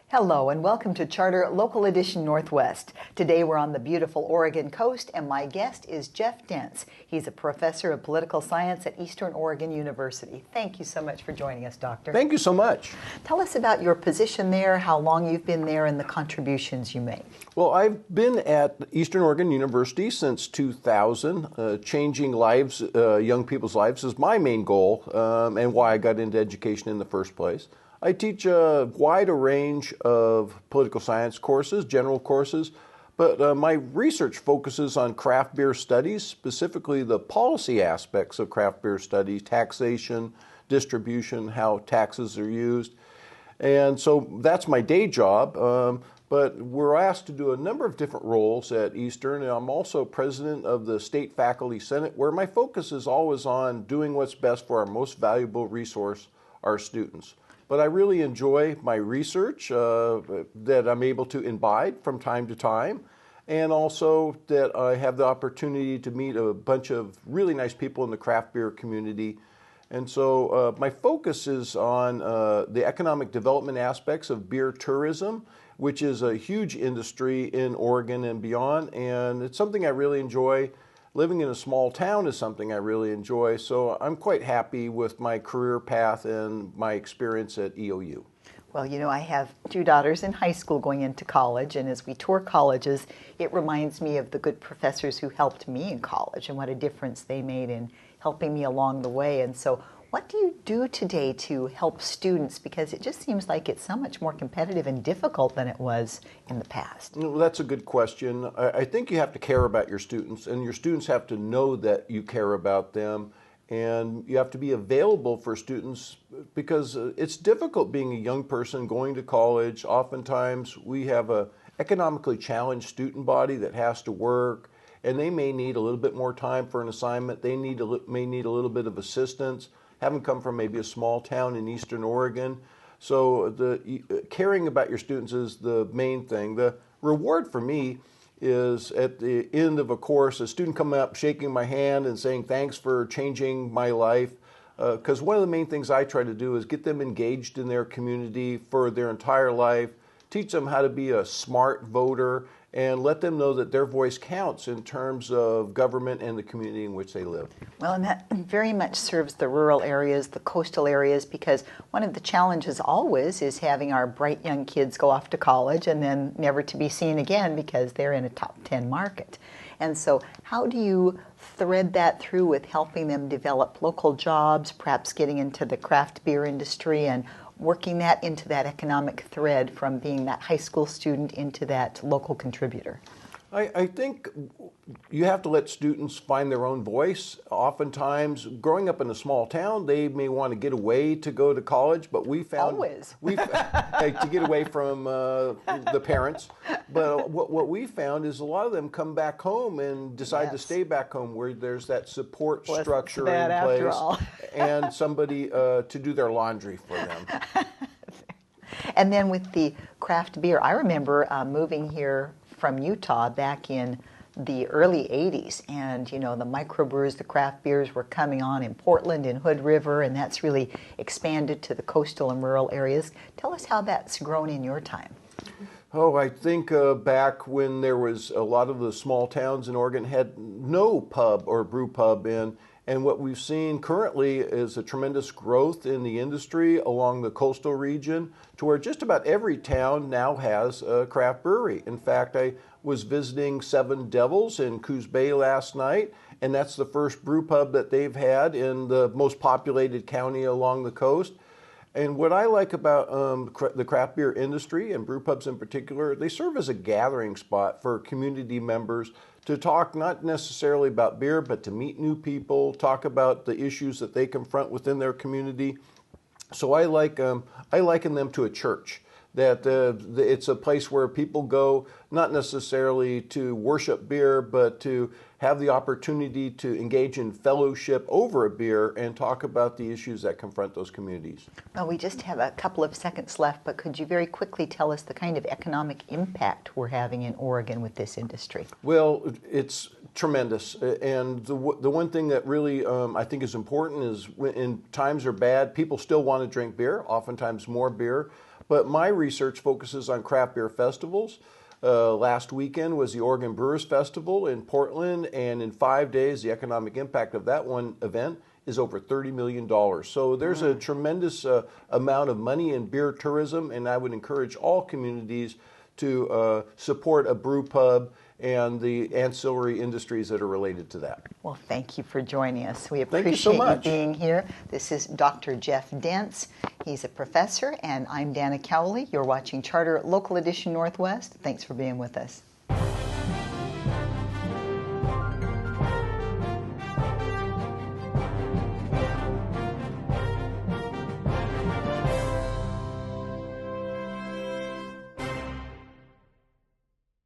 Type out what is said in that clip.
Hello and welcome to Charter Local Edition Northwest. Today we're on the beautiful Oregon coast and my guest is Jeff Dentz. He's a professor of political science at Eastern Oregon University. Thank you so much for joining us, Doctor. Thank you so much. Tell us about your position there, how long you've been there, and the contributions you make. Well, I've been at Eastern Oregon University since 2000. Changing lives, young people's lives is my main goal and why I got into education in the first place. I teach a wide range of political science courses, general courses, but my research focuses on craft beer studies, specifically the policy aspects of craft beer studies, taxation, distribution, how taxes are used. And so that's my day job, but we're asked to do a number of different roles at Eastern, and I'm also president of the State Faculty Senate, where my focus is always on doing what's best for our most valuable resource, our students. But I really enjoy my research that I'm able to imbibe from time to time, and also that I have the opportunity to meet a bunch of really nice people in the craft beer community. And so my focus is on the economic development aspects of beer tourism, which is a huge industry in Oregon and beyond, and it's something I really enjoy. Living in a small town is something I really enjoy, so I'm quite happy with my career path and my experience at EOU. Well, you know, I have two daughters in high school going into college, and as we tour colleges, it reminds me of the good professors who helped me in college and what a difference they made in helping me along the way. And so what do you do today to help students? Because it just seems like it's so much more competitive and difficult than it was in the past. Well, that's a good question. I think you have to care about your students, and your students have to know that you care about them, and you have to be available for students because it's difficult being a young person going to college. Oftentimes we have a economically challenged student body that has to work, and they may need a little bit more time for an assignment. They may need a little bit of assistance. Haven't come from maybe a small town in Eastern Oregon. So caring about your students is the main thing. The reward for me is at the end of a course, a student coming up, shaking my hand and saying, thanks for changing my life. Because one of the main things I try to do is get them engaged in their community for their entire life, teach them how to be a smart voter, and let them know that their voice counts in terms of government and the community in which they live. Well, and that very much serves the rural areas, the coastal areas, because one of the challenges always is having our bright young kids go off to college and then never to be seen again because they're in a top 10 market. And so how do you thread that through with helping them develop local jobs, perhaps getting into the craft beer industry and working that into that economic thread from being that high school student into that local contributor? I think you have to let students find their own voice. Oftentimes, growing up in a small town, they may want to get away to go to college, but we found to get away from the parents. But what we found is a lot of them come back home and decide to stay back home, where there's that support structure in place and somebody to do their laundry for them. And then with the craft beer, I remember moving here from Utah back in the early 80s, and you know, the microbrewers, the craft beers were coming on in Portland, in Hood River, and that's really expanded to the coastal and rural areas. Tell us how that's grown in your time. Oh, I think back when there was a lot of the small towns in Oregon had no pub or brew pub in. And what we've seen currently is a tremendous growth in the industry along the coastal region to where just about every town now has a craft brewery. In fact, I was visiting Seven Devils in Coos Bay last night, and that's the first brew pub that they've had in the most populated county along the coast. And what I like about the craft beer industry and brew pubs in particular, they serve as a gathering spot for community members to talk not necessarily about beer, but to meet new people, talk about the issues that they confront within their community. So I liken them to a church, that it's a place where people go not necessarily to worship beer, but to have the opportunity to engage in fellowship over a beer and talk about the issues that confront those communities. Well, we just have a couple of seconds left, but could you very quickly tell us the kind of economic impact we're having in Oregon with this industry? Well, it's tremendous. And the one thing that really I think is important is when times are bad, people still want to drink beer, oftentimes more beer. But my research focuses on craft beer festivals. Last weekend was the Oregon Brewers Festival in Portland, and in 5 days, the economic impact of that one event is over $30 million. So there's a tremendous amount of money in beer tourism, and I would encourage all communities to support a brew pub and the ancillary industries that are related to that. Well, thank you for joining us. We Thank you so appreciate you much. being here. This is Dr. Jeff Dentz. He's a professor, and I'm Dana Cowley. You're watching Charter Local Edition Northwest. Thanks for being with us.